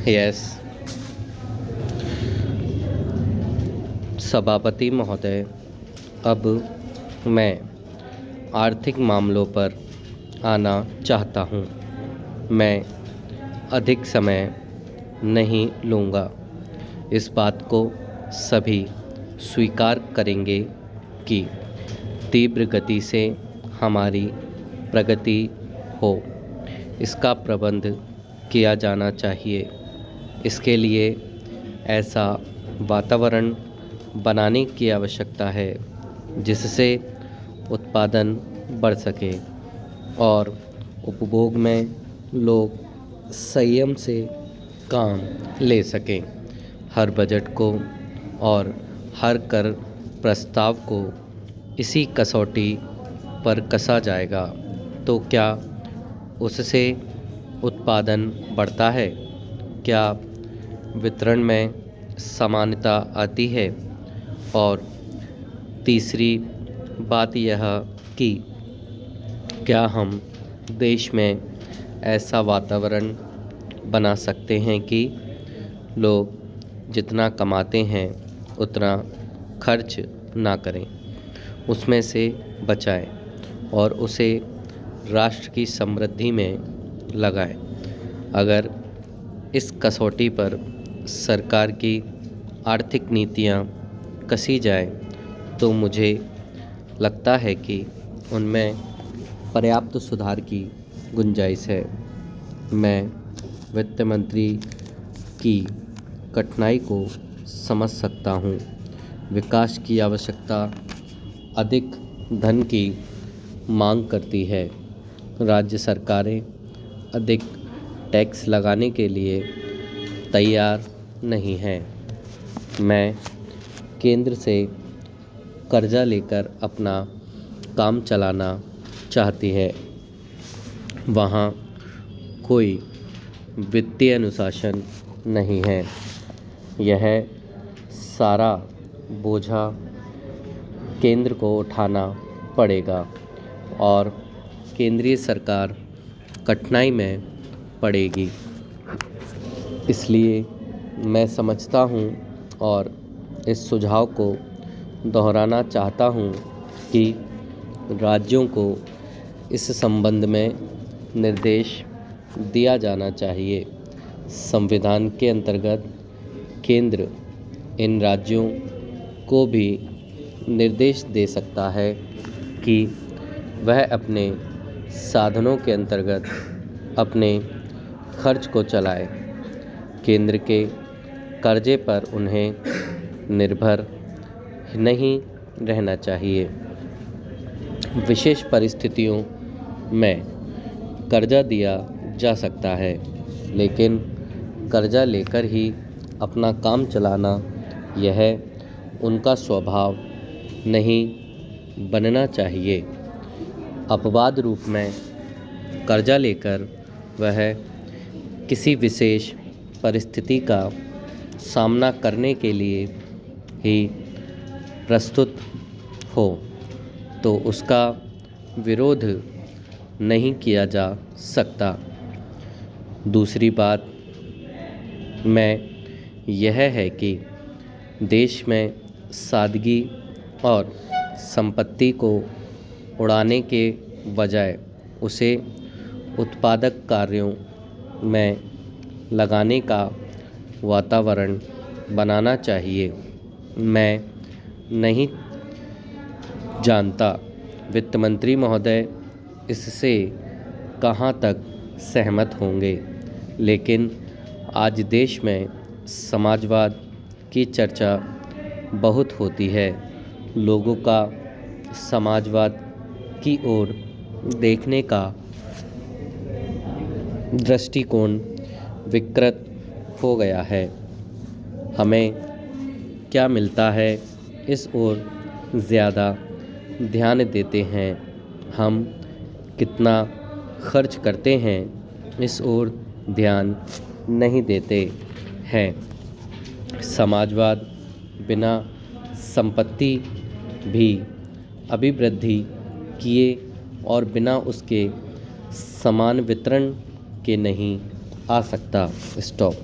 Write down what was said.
Yes. सभापति महोदय, अब मैं आर्थिक मामलों पर आना चाहता हूँ। मैं अधिक समय नहीं लूँगा। इस बात को सभी स्वीकार करेंगे कि तीव्र गति से हमारी प्रगति हो, इसका प्रबंध किया जाना चाहिए। इसके लिए ऐसा वातावरण बनाने की आवश्यकता है जिससे उत्पादन बढ़ सके और उपभोग में लोग संयम से काम ले सकें। हर बजट को और हर कर प्रस्ताव को इसी कसौटी पर कसा जाएगा तो क्या उससे उत्पादन बढ़ता है? क्या वितरण में समानता आती है? और तीसरी बात यह कि क्या हम देश में ऐसा वातावरण बना सकते हैं कि लोग जितना कमाते हैं उतना खर्च ना करें, उसमें से बचाएं और उसे राष्ट्र की समृद्धि में लगाएं। अगर इस कसौटी पर सरकार की आर्थिक नीतियां कसी जाएं तो मुझे लगता है कि उनमें पर्याप्त सुधार की गुंजाइश है। मैं वित्त मंत्री की कठिनाई को समझ सकता हूँ। विकास की आवश्यकता अधिक धन की मांग करती है। राज्य सरकारें अधिक टैक्स लगाने के लिए तैयार नहीं हैं। मैं केंद्र से कर्जा लेकर अपना काम चलाना चाहती है। वहाँ कोई वित्तीय अनुशासन नहीं है। यह सारा बोझा केंद्र को उठाना पड़ेगा और केंद्रीय सरकार कठिनाई में पड़ेगी। इसलिए मैं समझता हूँ और इस सुझाव को दोहराना चाहता हूँ कि राज्यों को इस संबंध में निर्देश दिया जाना चाहिए। संविधान के अंतर्गत केंद्र इन राज्यों को भी निर्देश दे सकता है कि वह अपने साधनों के अंतर्गत अपने खर्च को चलाए। केंद्र के कर्जे पर उन्हें निर्भर नहीं रहना चाहिए। विशेष परिस्थितियों में कर्जा दिया जा सकता है, लेकिन कर्जा लेकर ही अपना काम चलाना यह उनका स्वभाव नहीं बनना चाहिए। अपवाद रूप में कर्जा लेकर वह किसी विशेष परिस्थिति का सामना करने के लिए ही प्रस्तुत हो तो उसका विरोध नहीं किया जा सकता। दूसरी बात में यह है कि देश में सादगी और संपत्ति को उड़ाने के बजाय उसे उत्पादक कार्यों में लगाने का वातावरण बनाना चाहिए। मैं नहीं जानता वित्त मंत्री महोदय इससे कहाँ तक सहमत होंगे, लेकिन आज देश में समाजवाद की चर्चा बहुत होती है। लोगों का समाजवाद की ओर देखने का दृष्टिकोण विकृत हो गया है। हमें क्या मिलता है इस ओर ज़्यादा ध्यान देते हैं। हम कितना खर्च करते हैं इस ओर ध्यान नहीं देते हैं। समाजवाद बिना संपत्ति भी अभिवृद्धि किए और बिना उसके समान वितरण के नहीं आ सकता। स्टॉप।